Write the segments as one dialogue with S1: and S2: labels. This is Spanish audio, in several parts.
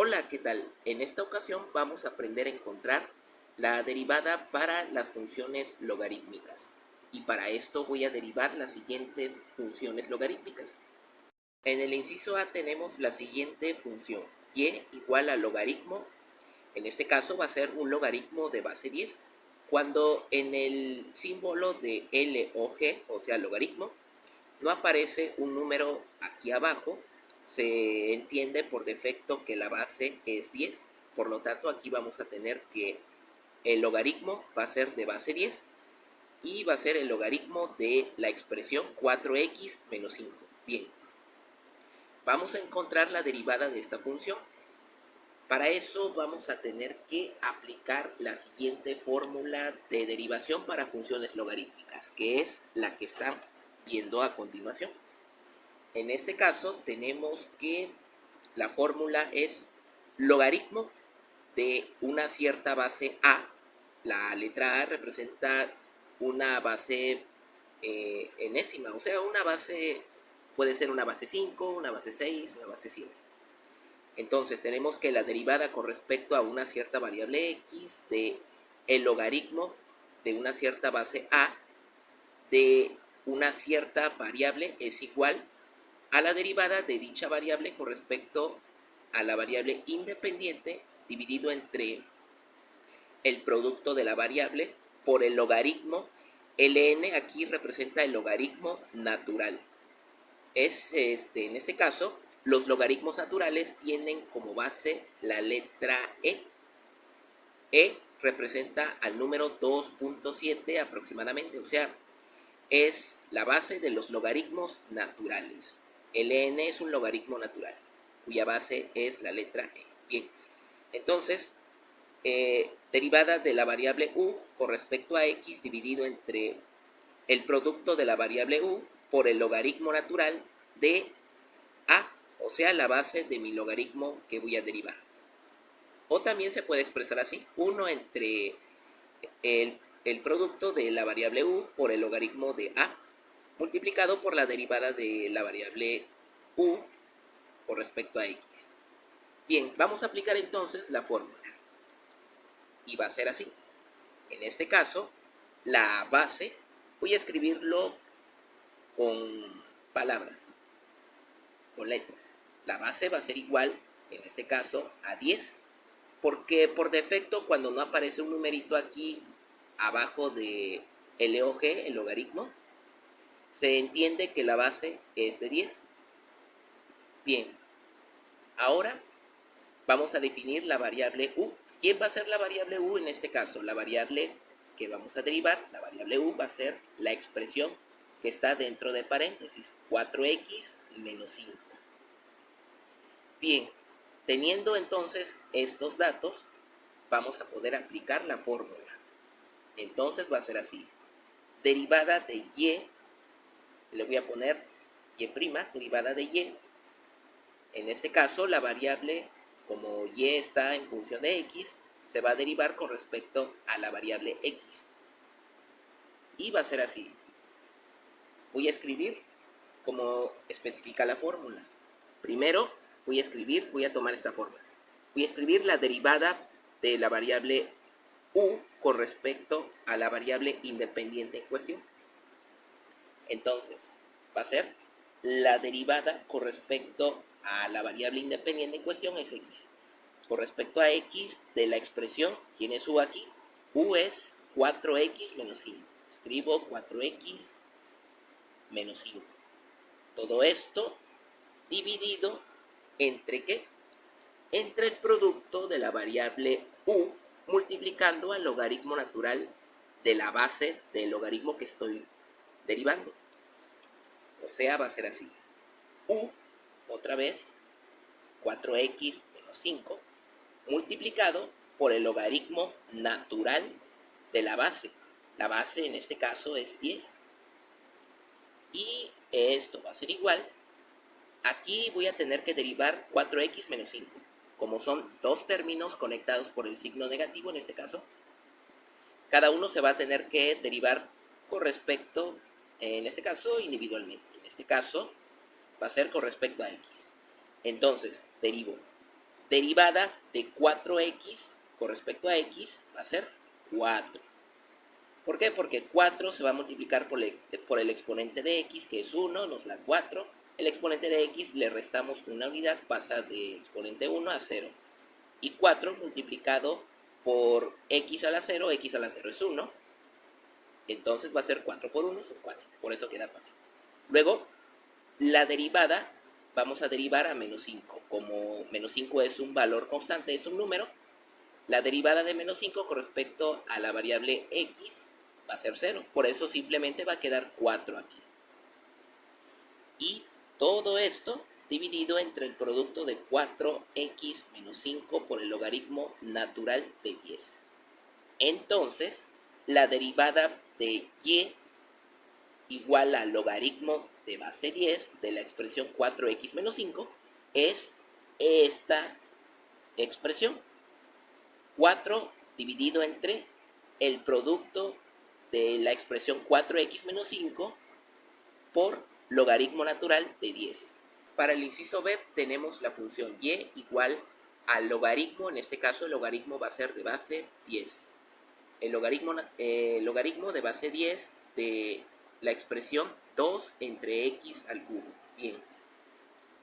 S1: Hola, ¿qué tal? En esta ocasión vamos a aprender a encontrar la derivada para las funciones logarítmicas. Y para esto voy a derivar las siguientes funciones logarítmicas. En el inciso A tenemos la siguiente función, y igual al logaritmo. En este caso va a ser un logaritmo de base 10, cuando en el símbolo de LOG, o sea, logaritmo, no aparece un número aquí abajo, se entiende por defecto que la base es 10. Por lo tanto, aquí vamos a tener que el logaritmo va a ser de base 10 y va a ser el logaritmo de la expresión 4x menos 5. Bien, vamos a encontrar la derivada de esta función. Para eso vamos a tener que aplicar la siguiente fórmula de derivación para funciones logarítmicas, que es la que están viendo a continuación. En este caso tenemos que la fórmula es logaritmo de una cierta base A. La letra A representa una base enésima, o sea, una base puede ser una base 5, una base 6, una base 7. Entonces tenemos que la derivada con respecto a una cierta variable x de el logaritmo de una cierta base A de una cierta variable es igual a la derivada de dicha variable con respecto a la variable independiente dividido entre el producto de la variable por el logaritmo. Ln aquí representa el logaritmo natural. En este caso, los logaritmos naturales tienen como base la letra E. E representa al número 2.7 aproximadamente, o sea, es la base de los logaritmos naturales. Ln es un logaritmo natural, cuya base es la letra E. Bien, entonces, derivada de la variable u con respecto a x dividido entre el producto de la variable u por el logaritmo natural de a, o sea, la base de mi logaritmo que voy a derivar. O también se puede expresar así, 1 entre el producto de la variable u por el logaritmo de a, multiplicado por la derivada de la variable u con respecto a x. Bien, vamos a aplicar entonces la fórmula. Y va a ser así. En este caso, la base, voy a escribirlo con palabras, con letras. La base va a ser igual, en este caso, a 10, porque por defecto cuando no aparece un numerito aquí abajo de LOG, el logaritmo, se entiende que la base es de 10. Bien, ahora vamos a definir la variable u. ¿Quién va a ser la variable u en este caso? La variable que vamos a derivar, la variable u va a ser la expresión que está dentro de paréntesis, 4x menos 5. Bien, teniendo entonces estos datos, vamos a poder aplicar la fórmula. Entonces va a ser así. Derivada de y, le voy a poner y', derivada de y. En este caso, la variable, como y está en función de x, se va a derivar con respecto a la variable x. Y va a ser así. Voy a escribir como especifica la fórmula. Primero voy a tomar esta fórmula. Voy a escribir la derivada de la variable u con respecto a la variable independiente en cuestión. Entonces, va a ser la derivada con respecto a la variable independiente en cuestión es x. Con respecto a x de la expresión, ¿quién es u aquí? U es 4x menos 5. Escribo 4x menos 5. Todo esto dividido entre ¿qué? Entre el producto de la variable u multiplicando al logaritmo natural de la base del logaritmo que estoy derivando. O sea, va a ser así. U, otra vez, 4x menos 5, multiplicado por el logaritmo natural de la base. La base en este caso es 10. Y esto va a ser igual. Aquí voy a tener que derivar 4x menos 5. Como son dos términos conectados por el signo negativo en este caso, cada uno se va a tener que derivar con respecto, en este caso, individualmente. En este caso, va a ser con respecto a x. Entonces, derivo derivada de 4x con respecto a x va a ser 4. ¿Por qué? Porque 4 se va a multiplicar por el exponente de x, que es 1, nos da 4. El exponente de x le restamos una unidad, pasa de exponente 1 a 0. Y 4 multiplicado por x a la 0 es 1. Entonces va a ser 4 por 1, son 4. Por eso queda 4. Luego, la derivada, vamos a derivar a menos 5. Como menos 5 es un valor constante, es un número, la derivada de menos 5 con respecto a la variable x va a ser 0. Por eso simplemente va a quedar 4 aquí. Y todo esto dividido entre el producto de 4x menos 5 por el logaritmo natural de 10. Entonces, la derivada de y igual al logaritmo de base 10 de la expresión 4x menos 5 es esta expresión. 4 dividido entre el producto de la expresión 4x menos 5 por logaritmo natural de 10. Para el inciso B tenemos la función y igual al logaritmo, en este caso el logaritmo va a ser de base 10. El logaritmo de base 10 de la expresión 2 entre x al cubo. Bien,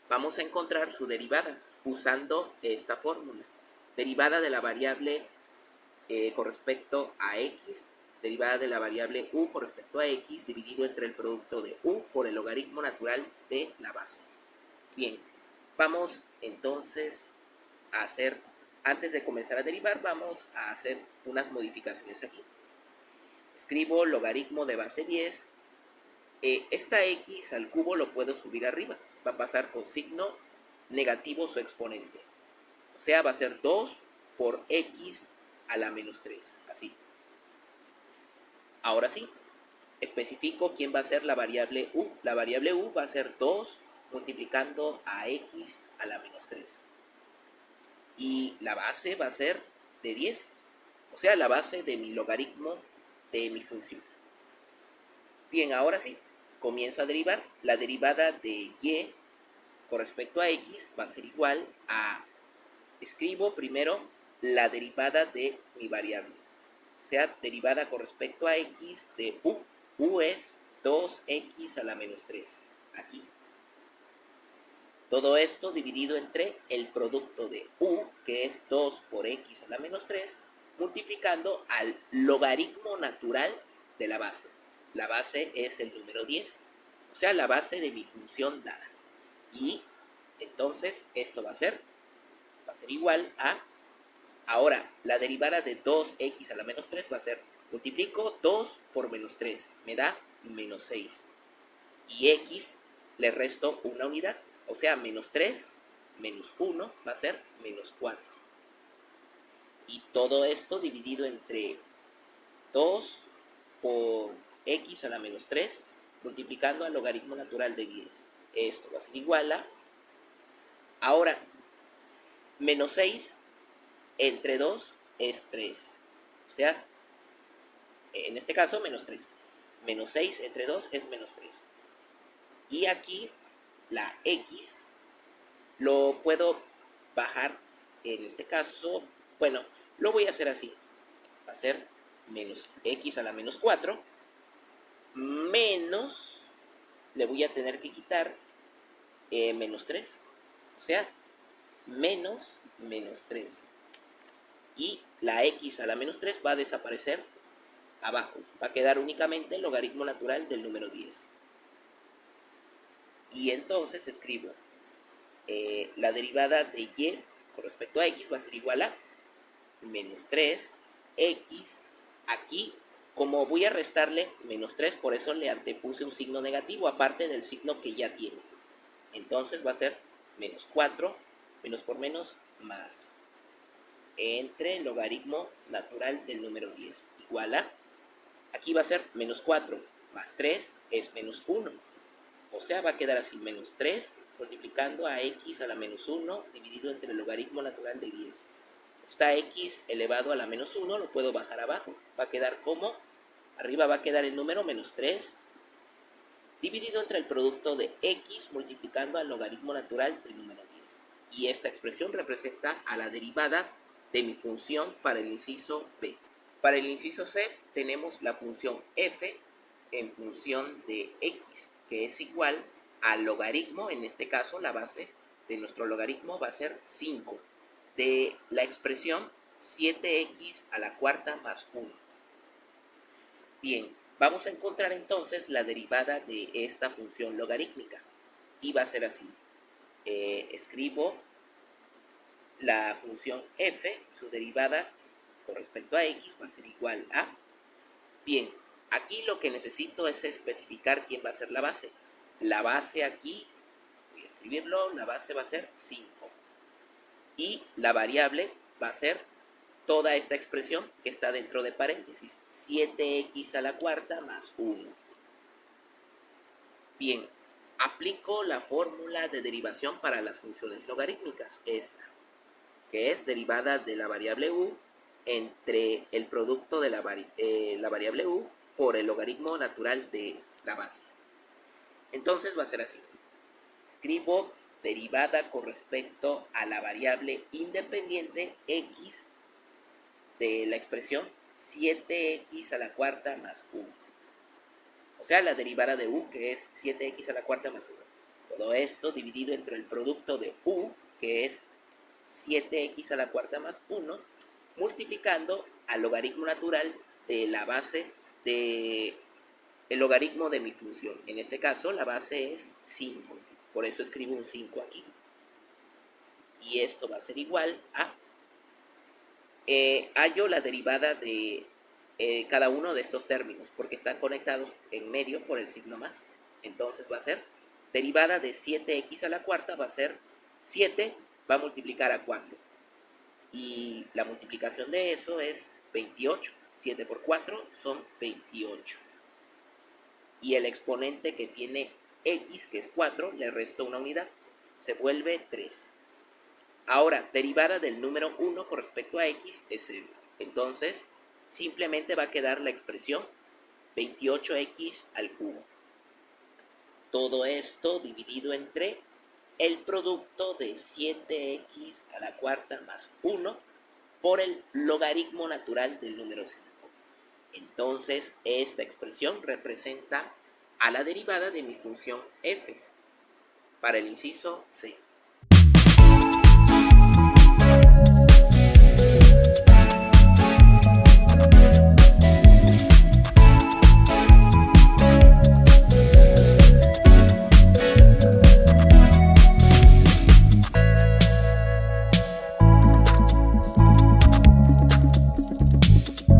S1: vamos a encontrar su derivada usando esta fórmula. Derivada de la variable con respecto a x, derivada de la variable u con respecto a x, dividido entre el producto de u por el logaritmo natural de la base. Bien, vamos entonces a hacer, antes de comenzar a derivar, vamos a hacer unas modificaciones aquí. Escribo logaritmo de base 10. Esta x al cubo lo puedo subir arriba. Va a pasar con signo negativo su exponente. O sea, va a ser 2 por x a la menos 3. Así. Ahora sí, especifico quién va a ser la variable u. La variable u va a ser 2 multiplicando a x a la menos 3. Y la base va a ser de 10. O sea, la base de mi logaritmo de mi función. Bien, ahora sí, comienzo a derivar. La derivada de y con respecto a x va a ser igual a... Escribo primero la derivada de mi variable. O sea, derivada con respecto a x de u. U es 2x a la menos 3. Aquí. Todo esto dividido entre el producto de u, que es 2 por x a la menos 3, multiplicando al logaritmo natural de la base. La base es el número 10, o sea, la base de mi función dada. Y entonces esto va a ser igual a, ahora, la derivada de 2x a la menos 3 va a ser, multiplico 2 por menos 3, me da menos 6. Y x le resto una unidad, o sea, menos 3 menos 1 va a ser menos 4. Y todo esto dividido entre 2 por x a la menos 3, multiplicando al logaritmo natural de 10. Esto va a ser igual a... Ahora, menos 6 entre 2 es 3. O sea, en este caso, menos 3. Menos 6 entre 2 es menos 3. Y aquí la x lo puedo bajar, en este caso, bueno, lo voy a hacer así. Va a ser menos x a la menos 4 menos, le voy a tener que quitar menos 3. O sea, menos 3. Y la x a la menos 3 va a desaparecer abajo. Va a quedar únicamente el logaritmo natural del número 10. Y entonces escribo la derivada de y con respecto a x va a ser igual a menos 3x. Aquí, como voy a restarle menos 3, por eso le antepuse un signo negativo, aparte del signo que ya tiene. Entonces va a ser menos 4, menos por menos, más. Entre el logaritmo natural del número 10, igual a, aquí va a ser menos 4 más 3 es menos 1. O sea, va a quedar así, menos 3 multiplicando a x a la menos 1 dividido entre el logaritmo natural de 10. Esta x elevado a la menos 1 lo puedo bajar abajo. Va a quedar como, arriba va a quedar el número menos 3 dividido entre el producto de x multiplicando al logaritmo natural del número 10. Y esta expresión representa a la derivada de mi función para el inciso B. Para el inciso C tenemos la función f en función de x, que es igual al logaritmo, en este caso la base de nuestro logaritmo va a ser 5, de la expresión 7x a la cuarta más 1. Bien, vamos a encontrar entonces la derivada de esta función logarítmica. Y va a ser así. Escribo la función f, su derivada con respecto a x va a ser igual a... Bien, aquí lo que necesito es especificar quién va a ser la base. La base aquí, voy a escribirlo, la base va a ser 5. Y la variable va a ser toda esta expresión que está dentro de paréntesis, 7x a la cuarta más 1. Bien, aplico la fórmula de derivación para las funciones logarítmicas, esta, que es derivada de la variable u entre el producto de la variable u por el logaritmo natural de la base. Entonces va a ser así. Escribo derivada con respecto a la variable independiente x de la expresión 7x a la cuarta más 1. O sea, la derivada de u, que es 7x a la cuarta más 1. Todo esto dividido entre el producto de u, que es 7x a la cuarta más 1, multiplicando al logaritmo natural de la base de el logaritmo de mi función. En este caso, la base es 5. Por eso escribo un 5 aquí. Y esto va a ser igual a... hallo la derivada de cada uno de estos términos, porque están conectados en medio por el signo más. Entonces va a ser derivada de 7x a la cuarta, va a ser 7, va a multiplicar a 4. Y la multiplicación de eso es 28. 7 por 4 son 28. Y el exponente que tiene x, que es 4, le resto una unidad. Se vuelve 3. Ahora, derivada del número 1 con respecto a x es 0. Entonces, simplemente va a quedar la expresión 28x al cubo. Todo esto dividido entre el producto de 7x a la cuarta más 1 por el logaritmo natural del número 5. Entonces, esta expresión representa a la derivada de mi función f para el inciso C.